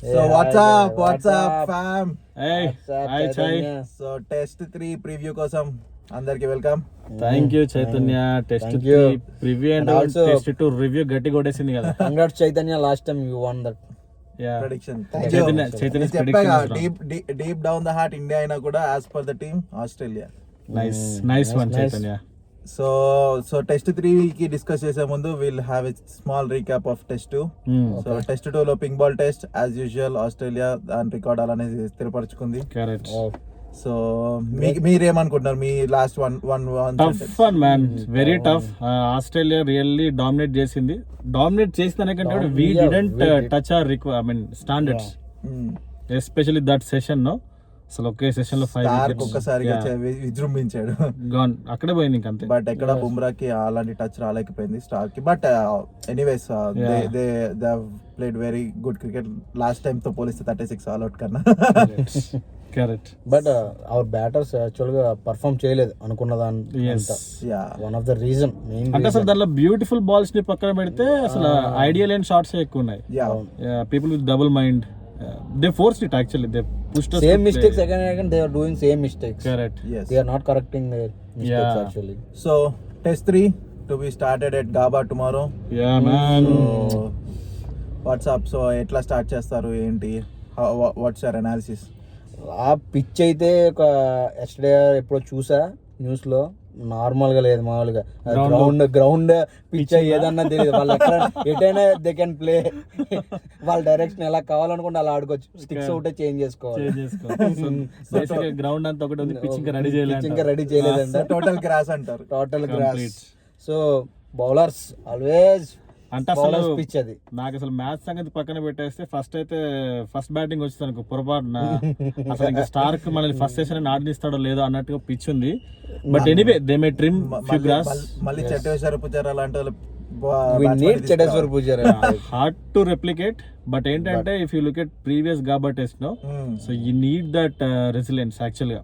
So what's up fam? Hey, hi Chai. So test 3 preview కోసం అందరికి welcome. Thank you Chaitanya. Test 3 preview and also test 2 review గట్టి కొట్టేసింది కదా. Congrats Chaitanya, last time you won that. Yeah. Prediction. Chaitanya's చెప్పాగా prediction. deep down the heart India అయినా కూడా as per the team Australia. Nice one Chaitanya. So test 3 కి discuss చేసే ముందు will have a small recap of test 2. So test 2 లో pink ball test as usual Australia దాని record అలానే స్థిరపరచుకుంది. Correct. సో మీరేమనుకుంటున్నారు మీ last one Tough one man. Very tough. Australia really dominate చేసింది. Dominate చేసిన కంటే కూడా we didn't touch our standards. Especially that session no. అసలు ఒకే సెషన్ లో 5 వికెట్స్ ఒక్కసారిగా విజృంభించాడు. గాన్ అక్కడే పోయింది ఇంకంతే. బట్ ఎక్కడ బుమ్రాకి అలాంటి టచ్ రాలేకపోయింది స్టార్ కి. But anyways they have played very good cricket last time తో పోలిస్తే 36 ఆల్ అవుట్ కన్నా. Correct. But our batters actual గా పర్ఫార్మ్ చేయలేదు అనుకున్న దాంట్లో. వన్ ఆఫ్ ద రీజన్ అంటే అసలు దాంట్లో బ్యూటిఫుల్ బాల్స్ ని పక్కన పెడితే అసలు ఐడియల్ అండ్ షాట్స్ ఎక్కువ ఉన్నాయి. People with double mind they forced it actually. They pushed us same mistakes again they are doing same mistakes. Correct. Yes. They are not correcting their mistakes actually. So test 3 to be started at Gabba tomorrow. Yeah man. So what's up? So ఎట్లా start చేస్తారు ఏంటి? What's your analysis? ఆ pitch అయితే ఒక yesterday ఎప్పుడో చూసా news లో, normal గా లేదు మామూలుగా గ్రౌండ్ పిచ్ ఏదన్నా తెలియదు. వాళ్ళు ఎక్కడ ఎటైనా దే కెన్ ప్లే. వాళ్ళ డైరెక్షన్ ఎలా కావాలనుకుంటే అలా ఆడుకోవచ్చు. స్టిక్స్ ఒకటే చేంజ్ చేసుకోవాలి. గ్రౌండ్ అంతా ఒకటి ఉంది, పిచ్ ఇంకా రెడీ చేయలేదు. ఇంకా రెడీ చేయలేదండి. టోటల్ గ్రాస్ అంటారు. Total gross. So bowlers always అంటే అసలు పిచ్ అది. నాకు అసలు మ్యాచ్ సంగతి పక్కన పెట్టేస్తే ఫస్ట్ బ్యాటింగ్ వచ్చింది అనుకో పొరపాటున అసలు ఇంకా స్టార్క్ మనల్ని ఫస్ట్ సెషన్ ఆడిస్తాడో లేదో అన్నట్టుగా పిచ్ ఉంది. But anyway they may trim few grass. మళ్ళీ చెట్టేశ్వర పుజారా లాంటి వాళ్ళు హార్డ్ టు రెప్లికేట్. బట్ ఏంటంటే if you look at previous Gabba test no, so you need that resilience actual గా.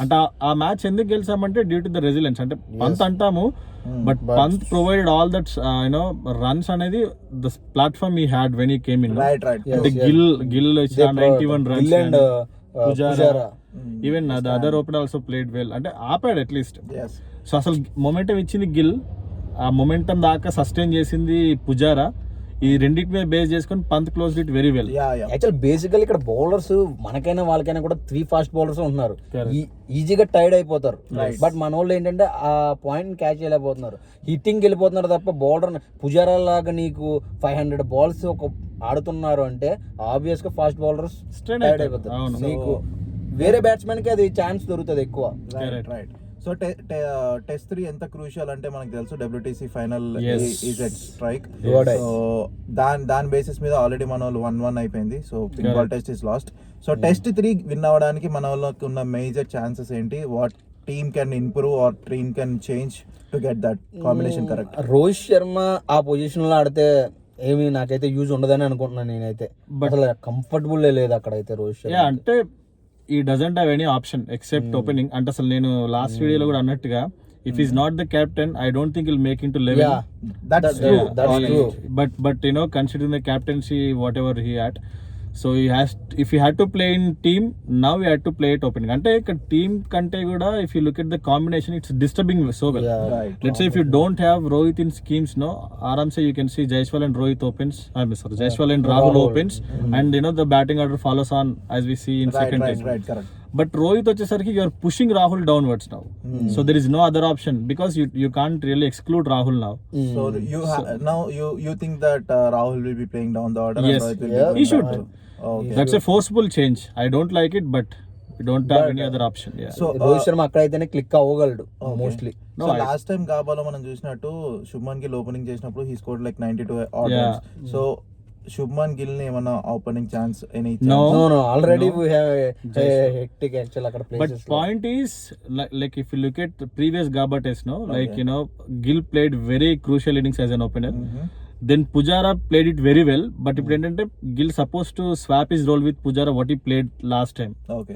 అంటే ఆ మ్యాచ్ ఎందుకు గెలిచామంటే డ్యూ టు ద రెసిలెన్స్. అంటే పంత్ అంటాము but Pant provided all that runs అనేది the platform he had when he came in. అంటే Gill 91 runs, Pujara even the other opener also played well. అంటే ఆపాడు అట్లీస్ట్. సో అసలు మొమెంటం ఇచ్చింది గిల్, ఆ మొమెంటం దాకా సస్టైన్ చేసింది పుజారా. ఈ రెండింటి మీద బేస్ చేసుకుని Pant close it very well. Actual బేసికల్ ఇక్కడ బౌలర్స్ మనకైనా వాళ్ళకైనా కూడా 3 ఫాస్ట్ బౌలర్స్ ఉంటున్నారు. ఈజీగా టైర్డ్ అయిపోతారు. బట్ మన వాళ్ళు ఏంటంటే ఆ పాయింట్ క్యాచ్ చేయలేకపోతున్నారు, హిట్టింగ్ వెళ్ళిపోతున్నారు తప్ప బౌలర్ పుజారా లాగా నీకు 500 బాల్స్ ఒక ఆడుతున్నారు అంటే ఆబ్వియస్ గా ఫాస్ట్ బౌలర్స్ టైర్డ్ అయిపోతారు. నీకు వేరే బ్యాట్స్మెన్ కి అది ఛాన్స్ దొరుకుతుంది ఎక్కువ. సో టెస్ట్ 3 ఎంత క్రూషియల్ అంటే మనకు తెలుసు WTC final is at strike. So దాని బేసిస్ మీద ఆల్రెడీ మన వాళ్ళు 1-1 అయిపోయింది. So pink test is last. So test 3 win అవ్వడానికి మన వాళ్ళకి ఉన్న మేజర్ ఛాన్సెస్ ఏంటి? What team can improve or team can change to get that combination correct? Rohit Sharma ఆ పొజిషన్ లో ఆడితే ఏమి నాకైతే యూజ్ ఉండదని అనుకుంటున్నాను నేనైతే. బట్ అలా కంఫర్టబుల్ లేదు అక్కడైతే రోహిత్ శర్మ. అంటే ఈ doesn't have any option except opening. అంటే అసలు నేను లాస్ట్ వీడియోలో కూడా అన్నట్టుగా if is not the captain I don't think will make in to 11. But you know considering the captaincy what ever he had, so if he had to play in team, now he had to play it opening. అంటే ఇక్కడ team కంటే కూడా if you look at the combination it's disturbing so well. Let's say if you don't have Rohit in schemes, no, aram se you can see Jaiswal and Rohit opens, Jaiswal and Rahul opens, and the batting order follows on as we see in second test. Correct. But Rohit వచ్చేసరికి you are pushing Rahul downwards now. So there is no other option because you can't really exclude Rahul now. So now you think that Rahul will be playing down the order? Yes, and Rohit will be he should. Okay. That's a forceful change. I don't like it, but we don't have any other option. So Rohit Sharma అక్కడైతేనే click అవ్వగలడు mostly. So last time గాబాలో మనం చూసినట్టు Shubman Gill opening చేసినప్పుడు he scored like 92 odd runs. So Shubman Gill ని ఏమన్నా opening chance No, already we have a hectic actual అక్కడ places. But point is like if you look at the previous Gaba test, no, like Gill played very crucial innings as an opener. Then Pujara played it very well, but ఇప్పుడు ఏంటంటే Gill supposed to swap his role with Pujara what he played last time,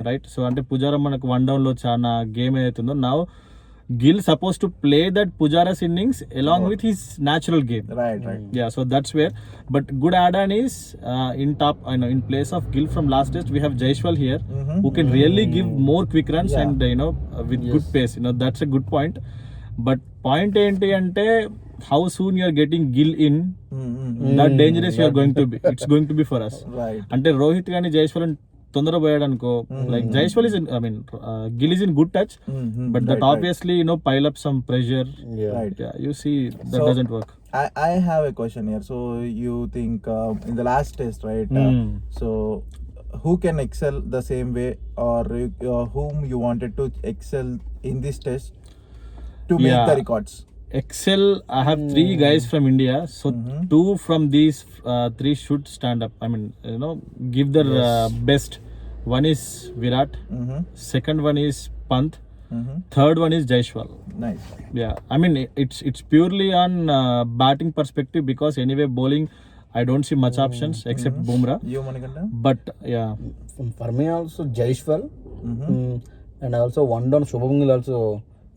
right? So అంటే పుజారా మనకు 1 down లో చాలా game ఏదైతుందో now Gill supposed to play that Pujara's innings along with his natural game. Right. Yeah, so that's where. But good add-on is in top, in place of Gill from last test, we have Jaiswal here, who can really give more quick runs and with good pace. That's a good point. But point enti ante how soon you are getting Gill in, that dangerous you are going to be. It's going to be for us. Right. అంటే రోహిత్ కానీ జైస్వాల్ తొందరగా పోయాడు అనుకో, like Jaiswal is Gill is in good touch, but that obviously pile up some pressure. Right. You see that doesn't work. I have a question here. So you think in the last test, right? So who can excel the same way, or whom you wanted to excel in this test to make the records? Excel, I have 3 guys from India, so 2 from these 3 should stand up. I mean, give their best. One is Virat, second one is Pant, third one is Jaiswal. Nice. Yeah, I mean it's purely on batting perspective, because anyway bowling I don't see much options except Bumrah. You Manikanta? But yeah, For me also Jaiswal, and also one down Shubham Gill also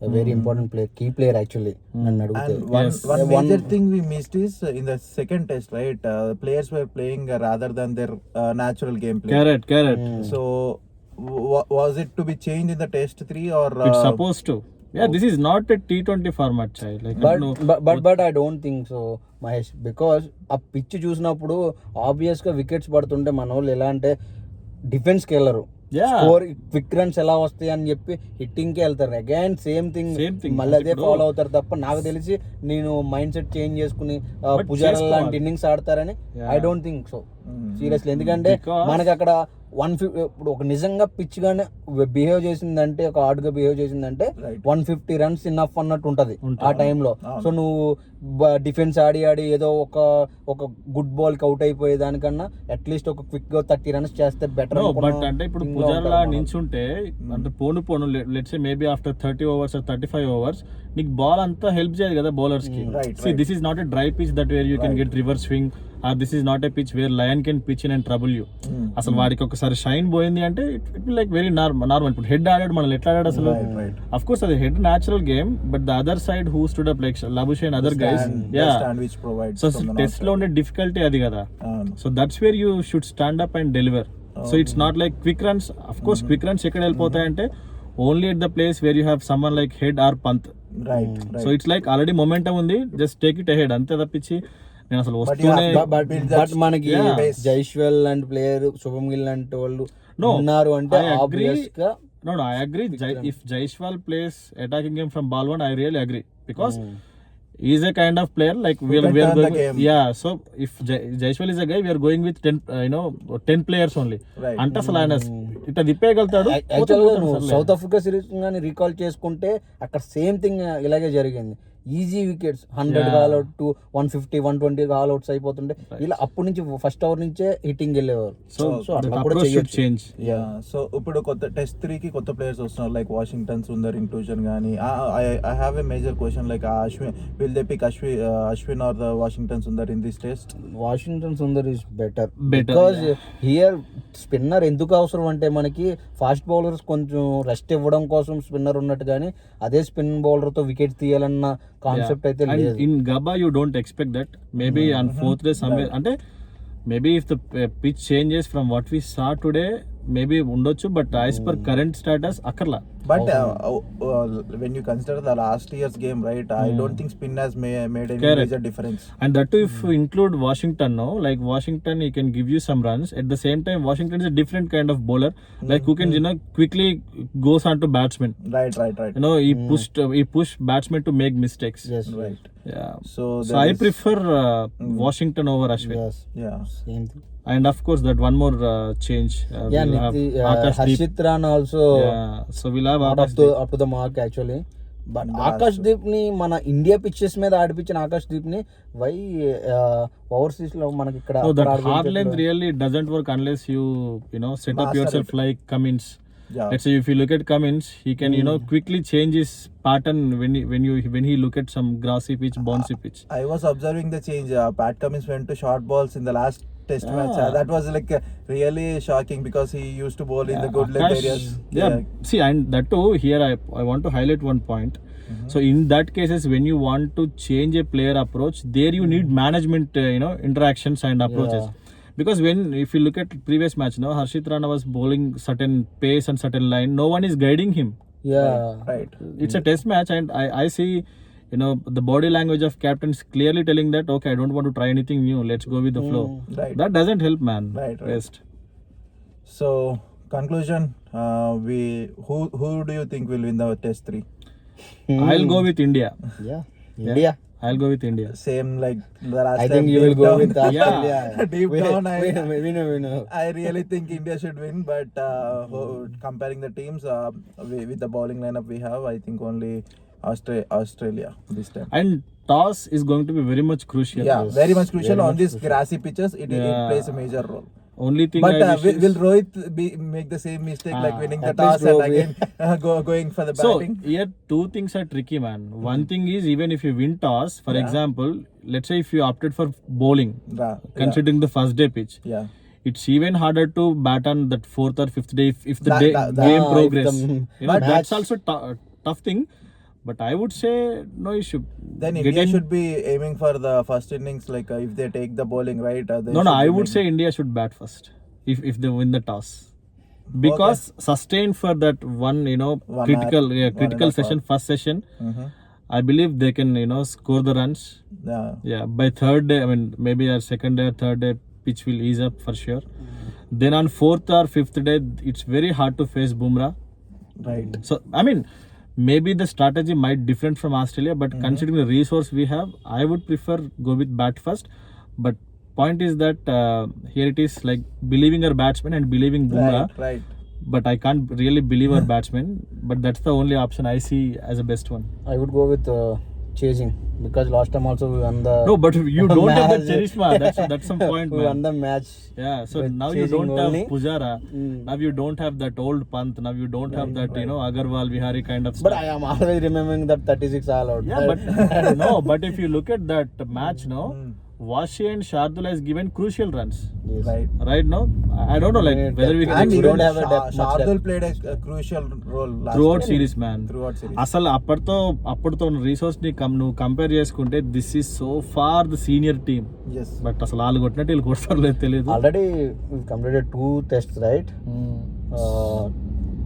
a very important player, key player actually. నన్ను అడిగితే And one major thing we missed is in the second test, right? Players were playing rather than their natural gameplay. correct. So was it to be changed in the test 3 or? It's supposed to. Yeah, this is not a T20 format, child. Like, but I don't think so, Mahesh, because ఆ pitch చూసినప్పుడు obvious గా wickets పడుతుంటే మన వాళ్ళు ఎలా అంటే defence కి వెళ్ళరు, Yeah. స్కోర్ క్విక్ రన్స్ ఎలా వస్తాయి అని చెప్పి హిట్టింగ్ కి వెళ్తారు. అగైన్ సేమ్ థింగ్ మళ్ళీ అదే ఫాలో అవుతారు తప్ప నాకు తెలిసి నేను మైండ్ సెట్ చేంజ్ చేసుకుని పుజారా లాంటి ఇన్నింగ్స్ ఆడతారని I don't think so seriously. ఎందుకంటే మనకి అక్కడ 150 ఇప్పుడు ఒక నిజంగా పిచ్ గానే బిహేవ్ చేసిందంటే, ఒక హార్డ్ గా బిహేవ్ చేసిందంటే 150 రన్స్ ఇన్నఫ్ అన్నట్టు ఉంటది ఆ టైంలో. సో నువ్వు డిఫెన్స్ ఆడి ఏదో ఒక గుడ్ బాల్ కి అవుట్ అయిపోయే దానికన్నా అట్లీస్ట్ ఒక క్విక్ గా 30 రన్స్ చేస్తే బెటర్. బట్ అంటే ఇప్పుడు పుజారా నించుంటే అంటే పోను let's say maybe after 30 overs or 35 overs నీకు బాల్ అంతా హెల్ప్ చేయదు కదా బౌలర్స్ కి. This is not a dry pitch that where you can get reverse swing, or this is not a pitch where Lyon can pitch in and trouble you. అసలు వాడికి ఒకసారి shine పోయింది అంటే it will like very normal. ఇప్పుడు Head ఆడాడు, మనం ఎట్లా ఆడాడు అసలు? అఫ్ కోర్స్ అది head natural game, but the other side who stood up like Labuschagne other guys, so test లో ఉండే డిఫికల్టీ అది కదా. So that's where you should stand up and deliver. So it's not like quick runs. Of course quick runs ఎక్కడ వెళ్ళిపోతాయంటే only at the place where you have someone like Head or Pant. So it's like already momentum ఉంది, just take it ahead అంతే తప్పించి నేను అసలు వస్తూనే. But మనకి జైస్వాల్ లాంటి ప్లేయర్, శుభం గిల్ లాంటి వాళ్ళు ఉన్నారు అంటే ఆబ్వియస్ గా. No, I agree. If Jaiswal plays attacking game from ball 1, I really agree, because he's a kind of player like we are going. Yeah, so if Jaiswal is a guy, we are going with 10 players only. అంటే అసలు ఆయన ఇట్లా తిప్పేయగలుగుతాడు. South Africa series గానీ recall చేసుకుంటే అక్కడ same thing ఇలాగే జరిగింది. Easy wickets 100 all out to 150 120 ఆల్అౌట్స్ అయిపోతుండే. ఇలా అప్పటి నుంచి ఫస్ట్ ఓవర్ నుంచే హిట్టింగ్ వెళ్ళేవారు. సో అట్లా కూడా చేంజ్. సో ఇప్పుడు కొత్త టెస్ట్ 3 కి కొత్త ప్లేయర్స్ వస్తున్నారు, లైక్ వాషింగ్టన్ సుందర్, ఇంక్లూజన్ గానీ. I have a major question, like will they pick Ashwin or the Washington Sundar in this test? Washington Sundar is better because here spinner ఎందుకు అవసరం అంటే మనకి ఫాస్ట్ బౌలర్స్ కొంచెం rest ఇవ్వడం కోసం spinner ఉన్నట్టు, కానీ అదే స్పిన్ బౌలర్ తో వికెట్ తీయాలన్న కాన్సెప్ట్ అయితే లేదు. In Gabba you don't expect that. Maybe on 4th day somewhere అంటే maybe if the pitch changes from what we saw today maybe ఉండొచ్చు, but as per current status అక్కర్లా. But when you consider the last year's game, right, I don't think spin has made any major difference. And that too, if you include Washington, no, like Washington, he can give you some runs. At the same time, Washington is a different kind of bowler, like who can quickly goes on to batsmen. Right. He pushed batsmen to make mistakes. Yes, right. Yeah. So I prefer Washington over Ashwin. Yes. Yeah. Same thing. And of course that one more change. We'll have Harshit Rana also. Yeah. So we'll have up to the mark actually. But Akash Deep ని మన India pitches మీద ఆడిపించిన ఆకాష్ దీప్ ని why overseas లో మనకి ఇక్కడ hard length really doesn't work unless you set up yourself like Cummins. Yeah. Let's say if you look at Cummins, he can quickly change his pattern when he look at some grassy pitch, bouncy pitch. I was observing the change. Pat Cummins went to short balls in the last test match. That was like really shocking because he used to bowl in the good length areas. Yeah. See, and that too here I want to highlight one point. So in that cases, when you want to change a player approach, there you need management, interactions and approaches. Because if you look at previous match, Harshit Rana was bowling certain pace and certain line. No one is guiding him. Right. It's a test match, and I see, the body language of captains clearly telling that, okay, I don't want to try anything new. Let's go with the flow. Right. That doesn't help, man. Right. Rest. So conclusion, who do you think will win the test 3? I'll go with India. India. I'll go with India. Same like the last I time. think you will deep go down- with Australia. Deep down, We know. I really think India should win, but comparing the teams with the bowling lineup we have, I think only Australia this time. And toss is going to be very much crucial. Yeah, very much crucial very on much these crucial. grassy pitches. It Yeah. plays a major role. Only thing But I wish is- will Rohit make the same mistake like winning the at least toss and Rohit. again going for the So batting? here two things are tricky, man. One thing is, even if you win toss, for example, let's say if you opted for bowling, considering the first day pitch, Yeah. it's even harder to bat on that 4th or 5th day if the That- game if progress. the That's match- also tough thing. But I would say no issue. Then India should be aiming for the first innings, like if they take the bowling, right? They No, should I be would making- say India should bat first if they win the toss, because sustain for that one, One critical hour, one critical and a half session, first session. Mhm. I believe they can score the runs. Yeah. Yeah, by third day, I mean maybe our second day or third day, pitch will ease up for sure. Then on 4th or 5th day, it's very hard to face Bumrah. Right. So I mean, maybe the strategy might different from Australia, but considering the resource we have, I would prefer go with bat first. But point is that here it is like believing our batsman and believing Bumrah. Right. But I can't really believe our batsman. But that's the only option I see as a best one. I would go with chasing, because last time also we won the No, but you don't have the match. charisma. That's some point, we won man. the match. Yeah, so With now you chasing don't only. have Pujara. Mm. Now you don't have that old Pant. Now you don't have that, Agarwal, Vihari kind of stuff. But I am always remembering that 36 all out. Yeah, but no, but if you look at that match, Washi and Shardul has given crucial runs. Yes. Right. Right now, I don't know, like whether we And can we even don't have a depth, much Shardul depth. played a crucial role last throughout time. series, man. Throughout series. అసలు అప్పటితో resource ని నువ్వు compare చేసుకుంటే this is so for the senior team. Yes. But అసలు వాళ్ళు కొట్టినట్టు వీళ్ళు కొడతారు లేదు తెలియదు. Already we've completed 2 tests, right?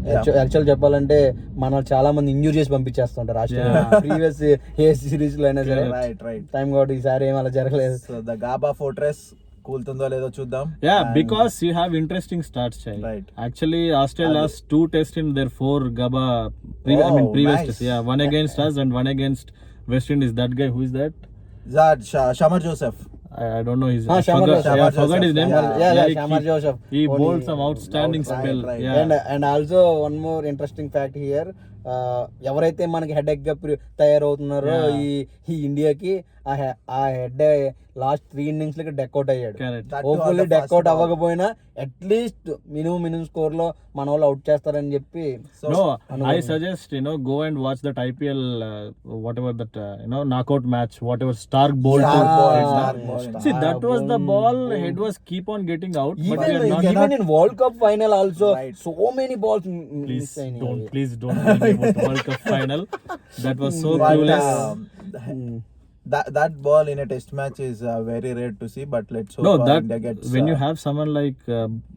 Yeah. Actual చెప్పాలంటే మన చాలా మంది ఇంజూర్ చేసి పంపించేస్తుంటారు ఆస్ట్రేలియా. ప్రీవియస్ ఏ సిరీస్ లో అయినా సరే Right. Right. టైం కాబట్టి ఈసారి ఏం అలా జరగలేదు. So the Gaba Fortress కూలుతుందో లేదో చూద్దాం. Yeah, And- because you have interesting starts, child. Right. Actually, Australia lost 2 tests in their 4 Gaba previous nice. tests. Yeah, one against us and one against West Indies. That guy, who is that? That Shamar Joseph. I don't know his. Ah, I Shamar forgot, Joseph. yeah, forgot his name. Yeah, Shamar Joseph. He Only- bowled some outstanding Right, spell. right. Yeah. And also one more interesting fact here, ఎవరైతే మనకి head egg గా తయారవుతున్నారో ఈ ఇండియాకి ఆ head last 3 innings లకి డెక్అవుట్ అయ్యాడు. Correct. That hopefully was the డెక్అవుట్ first ball. అవ్వకపోయినా at least minimum score లో మన వాళ్ళు అవుట్ చేస్తారని చెప్పి So, No, I suggest go and watch that IPL, whatever that knockout match, whatever Stark bowled. Stark to- ball, Right, Stark no? ball. See, that was the Boom, ball. boom. Head was keep on getting out, but we are even not. Even in world cup final also Right. So many balls Please miss అయినాయి. please don't tell me about World Cup final. That was so but, clueless. that ball in a test match is very rare to see, but let's hope No, India that gets when you have someone like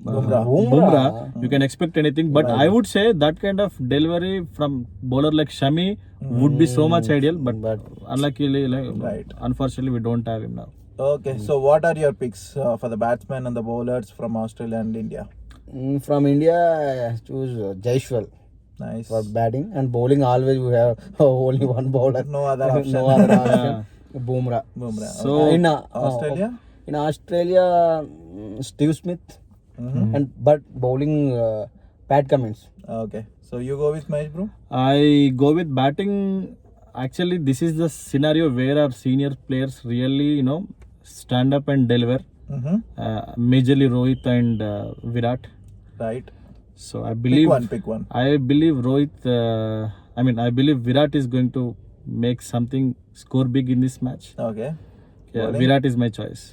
Bumrah. Bumrah, you can expect anything. But I would say that kind of delivery from bowler like Shami would be so much ideal. But unluckily, Right. unfortunately, we don't have him now. Okay, so what are your picks for the batsmen and the bowlers from Australia and India? From India, choose Jaiswal Nice. for batting, and bowling always we have only one bowler. No other option. No other option. Bumrah. Bumrah. So, In Australia? In Australia, Steve Smith, and but bowling Pat Cummins. Okay, so you go with Mahesh, bro? I go with batting. Actually, this is the scenario where our senior players really, stand up and deliver. Majorly Rohit and Virat. Right. So I believe Pick one. I believe Rohit. I believe Virat is going to make something, score big in this match. Okay. Yeah, Bowling? Virat is my choice.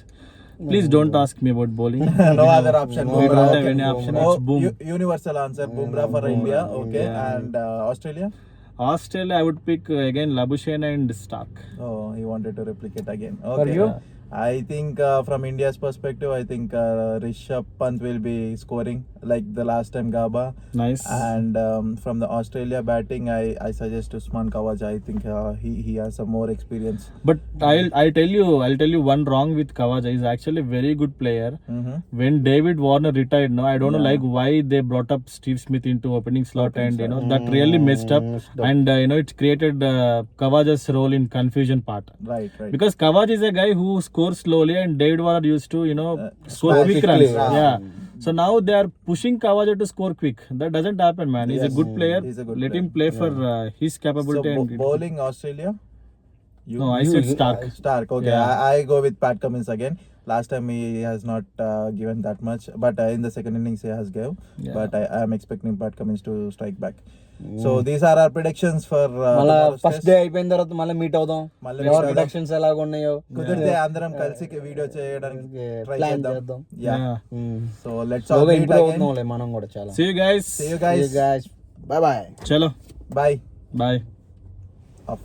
Please don't ask me about bowling. No other option. No, We Bumrah. don't have Okay. any option. Oh, It's boom. universal answer. Bumrah for India. Okay. Yeah. And Australia? Australia, I would pick again Labuschagne and Stark. Oh, he wanted to replicate again. For Okay. you? I think from India's perspective, I think Rishabh Pant will be scoring like the last time Gaba. Nice. And from the Australia batting, I suggest Usman Khawaja. I think he has some more experience. But I'll tell you one wrong with Khawaja. He's actually a very good player. Mm-hmm. When David Warner retired, no, I don't know like why they brought up Steve Smith into opening slot, and you know that really messed up. And you know it created Khawaja's role in confusion part. Right. Because Khawaja is a guy who scores slowly, and David Warner used to score smash quick quickly, runs. Yeah. So now they are pushing Khawaja to score quick. That doesn't happen, man. He's a good player. He's a good Let player. him play for his capability. So and bowling Australia. No, I said Stark. Stark. Okay, Yeah. I go with Pat Cummins again. Last time he has not given that much, but in the second innings he has gave. Yeah. But I am expecting Pat Cummins to strike back. So these are our predictions for మళ్ళా tomorrow's first test. Day అయిపోయిన తర్వాత మళ్ళీ meet అవుదాం, మళ్ళీ ఎవరి meet అవుదాం. Productions ఎలాగ ఉన్నాయో కుదిరితే అందరం కలిసి వీడియో చేయడానికి ట్రై ప్లాన్ చేద్దాం. చేద్దాం. Yeah. Yeah. So let's all meet improve again. అవుతున్నాంలే మనం కూడా చాలా. See you guys. See you guys. Bye bye. Chalo. Bye. Bye. Off.